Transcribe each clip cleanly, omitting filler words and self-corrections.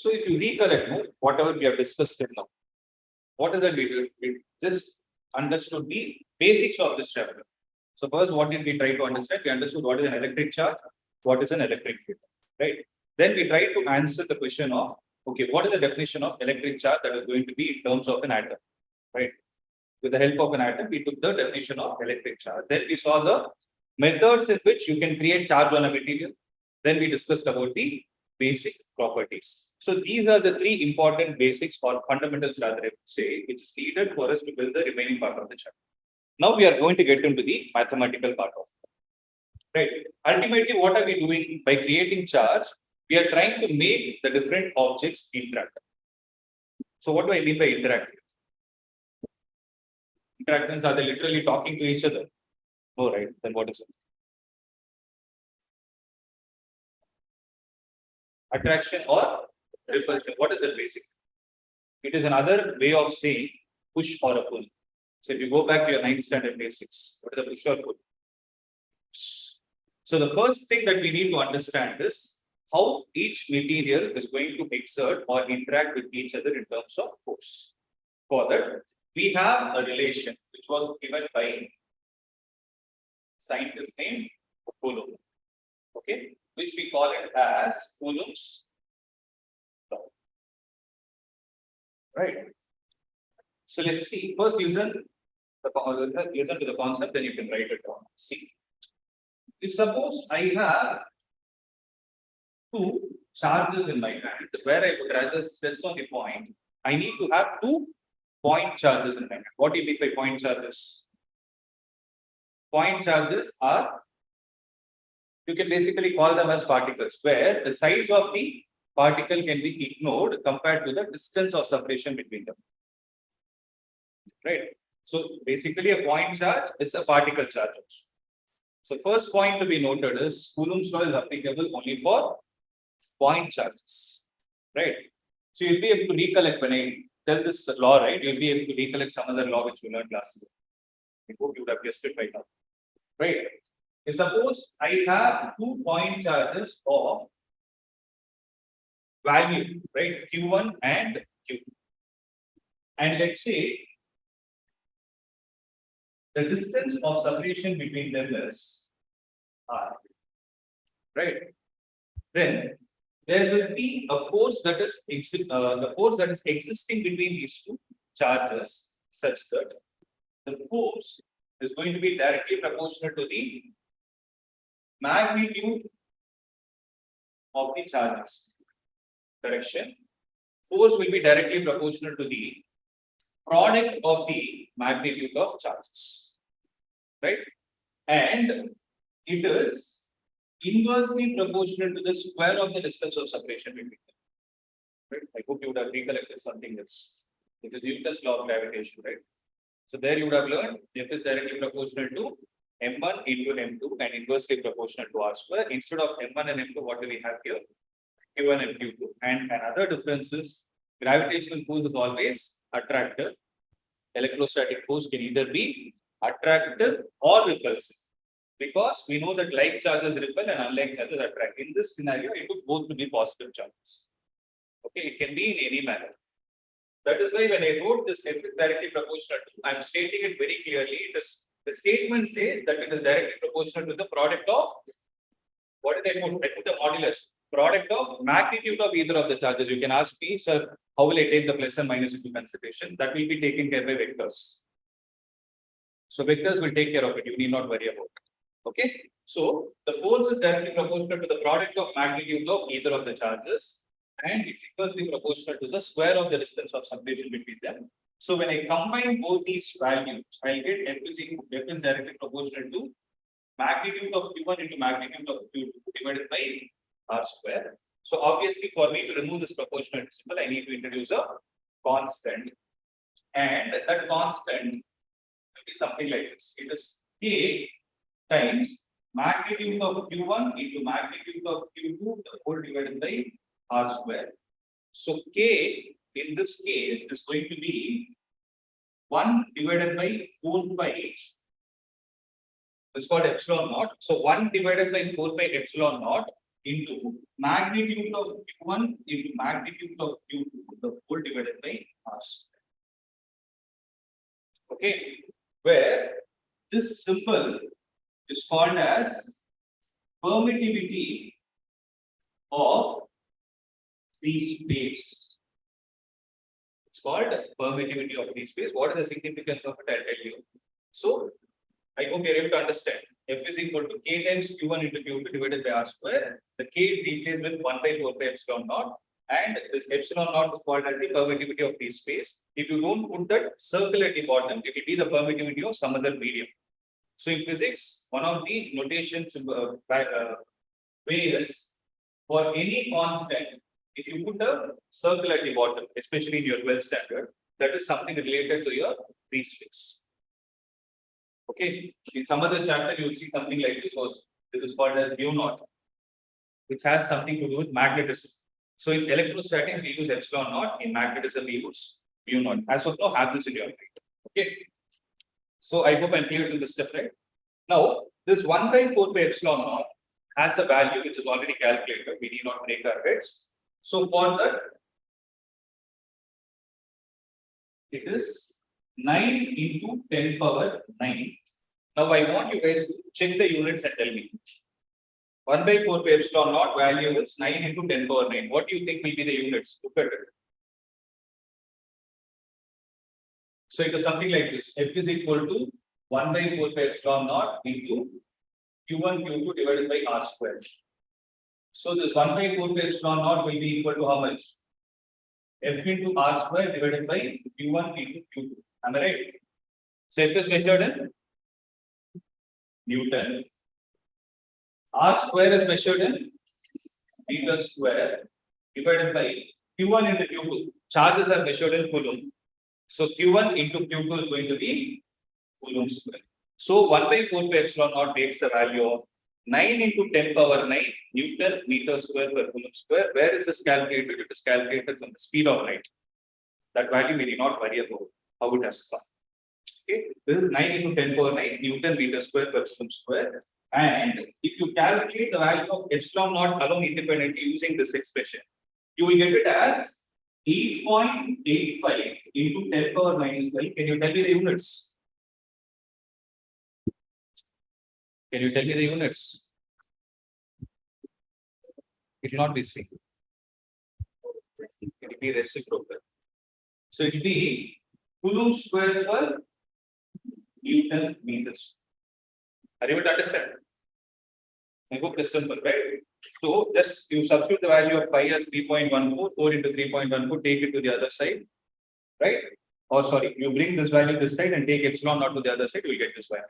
So if you recollect whatever we have discussed till now, what is that we did? We just understood the basics of this chapter. So first, what did we try to understand? We understood what is an electric charge, what is an electric field, right? Then we tried to answer the question of, okay, what is the definition of electric charge that is going to be in terms of an atom, right? With the help of an atom, we took the definition of electric charge. Then we saw the methods in which you can create charge on a material. Then we discussed about the basic properties. So these are the three important basics or fundamentals, rather, I would say, which is needed for us to build the remaining part of the chapter. Now we are going to get into the mathematical part of it. Right. Ultimately, what are we doing by creating charge? We are trying to make the different objects interact. So what do I mean by interact? Interactions, are they literally talking to each other? Oh, right. Then what is it? Attraction or repulsion. What is it basically? It is another way of saying push or a pull. So if you go back to your 9th standard basics, what is the push or pull? So the first thing that we need to understand is how each material is going to exert or interact with each other in terms of force. For that, we have a relation which was given by scientist named Coulomb, okay, which we call it as Coulomb's law. Right. So let's see. First, listen to the concept, then you can write it down. See, if suppose I have two charges in my hand, where I would rather stress on the point, I need to have two point charges in my hand. What do you mean by point charges? Point charges are, you can basically call them as particles, where the size of the particle can be ignored compared to the distance of separation between them. Right. So basically, a point charge is a particle charge also. So first point to be noted is Coulomb's law is applicable only for point charges. Right. So you'll be able to recollect when I tell this law, right? You'll be able to recollect some other law which you learned last year. I hope you would have guessed it by now. Right. If suppose I have 2 point charges of value, right? q₁ and q2. And let's say the distance of separation between them is r, right? Then there will be a force that is existing between these two charges, such that the force is going to be directly proportional to the magnitude of the charges. Correction. Force will be directly proportional to the product of the magnitude of charges, right? And it is inversely proportional to the square of the distance of separation between them. Right? I hope you would have recollected something else. It is Newton's law of gravitation, right? So there you would have learned F is directly proportional to m1 into m2 and inversely proportional to r square. Instead of m1 and m2, what do we have here? q₁ and q2. And another difference is gravitational force is always attractive. Electrostatic force can either be attractive or repulsive, because we know that like charges repel and unlike charges attract. In this scenario, it would both be positive charges. Okay, it can be in any manner. That is why when I wrote this F is directly proportional to, I am stating it very clearly. It is, the statement says that it is directly proportional to the product of, what did I put? I put a modulus. Product of magnitude of either of the charges. You can ask me, sir, how will I take the plus and minus into consideration? That will be taken care by vectors. So vectors will take care of it. You need not worry about it. Okay. So the force is directly proportional to the product of magnitude of either of the charges, and it's inversely proportional to the square of the distance of separation between them. So when I combine both these values, I'll get F is directly proportional to magnitude of q₁ into magnitude of q2 divided by r square. So obviously, for me to remove this proportional symbol, I need to introduce a constant, and that constant will be something like this. It is k times magnitude of q₁ into magnitude of q2 the whole divided by r square. So k in this case is going to be 1 divided by 4 pi. It's called epsilon naught. So 1 divided by 4 pi epsilon naught into magnitude of q1 into magnitude of q2, the whole divided by r square. Okay, where this symbol is called as permittivity of free space. It's called permittivity of free space. What is the significance of it? I'll tell you. So, I hope you're able to understand. F is equal to k times q1 into q2 divided by r square. The k is replaced with 1 by 4 pi epsilon naught. And this epsilon naught is called as the permittivity of free space. If you don't put that circle at the bottom, it will be the permittivity of some other medium. So in physics, one of the notations way is for any constant, if you put a circle at the bottom, especially in your 12th standard, that is something related to your free space. Okay, in some other chapter, you will see something like this also. This is called as q₁, which has something to do with magnetism. So in electrostatics, we use epsilon naught. In magnetism, we use q₁. As of now, have this in your mind. Okay. So I hope I'm clear to this step, right? Now, this 1 by 4 pi epsilon naught has a value which is already calculated. We need not break our heads. So for that, it is 9 into 10 power 9. Now I want you guys to check the units and tell me. 1 by 4 pi epsilon naught value is 9 into 10 power 9. What do you think will be the units? Look at it. So it is something like this. F is equal to 1 by 4 pi epsilon naught into q₁ q2 divided by r squared. So this 1 by 4 pi epsilon naught will be equal to how much? F into r square divided by q₁ into q2. Am I right? So F is measured in Newton. R square is measured in meter square divided by q₁ into q2. Charges are measured in Coulomb. So q₁ into q2 is going to be Coulomb square. So 1 by 4 pi epsilon naught takes the value of 9 into 10 power 9 Newton meter square per Coulomb square. Where is this calculated? It is calculated from the speed of light. That value we need not worry about how it has come. Okay, this is 9 into 10 power 9 Newton meter square per Coulomb square. And if you calculate the value of epsilon naught alone independently using this expression, you will get it as 8.85 into 10 power minus 12. Can you tell me the units? Can you tell me the units? It will not be C. It will be reciprocal. So it will be Coulomb square per Newton meters. Are you able to understand? I hope this is simple, right? So just you substitute the value of pi as 3.14, 4 into 3.14, take it to the other side, right? Or sorry, you bring this value this side and take epsilon naught to the other side, you will get this value.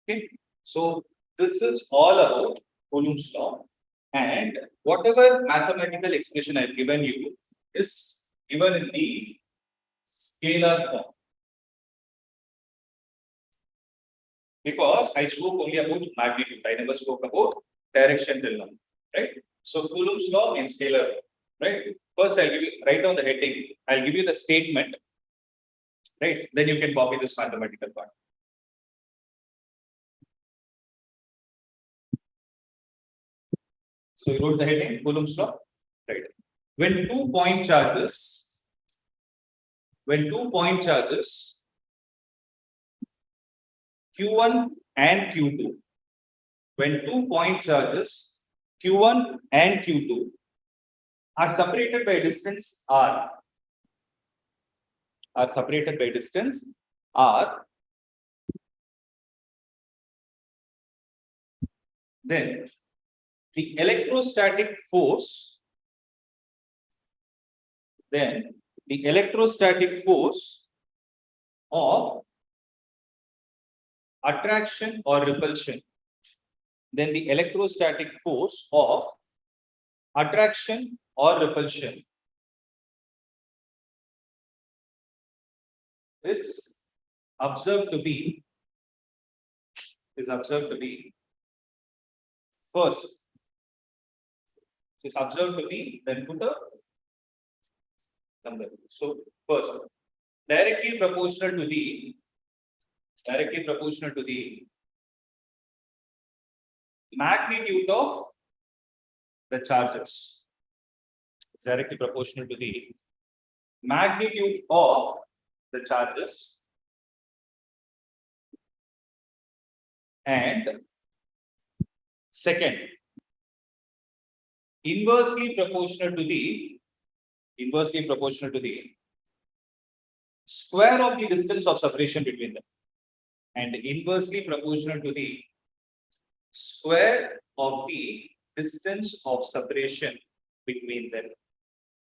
Okay, so this is all about Coulomb's law, and whatever mathematical expression I've given you is given in the scalar form. Because I spoke only about magnitude, I never spoke about direction till now, right? So Coulomb's law in scalar form, right? First, I'll give you, write down the heading. I'll give you the statement, right? Then you can copy this mathematical part. So you wrote the heading, Coulomb's law, right? When 2 point charges, q₁ and q2, when 2 point charges q₁ and q2 are separated by distance r, then the electrostatic force of attraction or repulsion, is observed to be first. Is observed to be, then put a number. So first, directly proportional to the magnitude of the charges is directly proportional to the magnitude of the charges and second, inversely proportional to the square of the distance of separation between them and inversely proportional to the square of the distance of separation between them.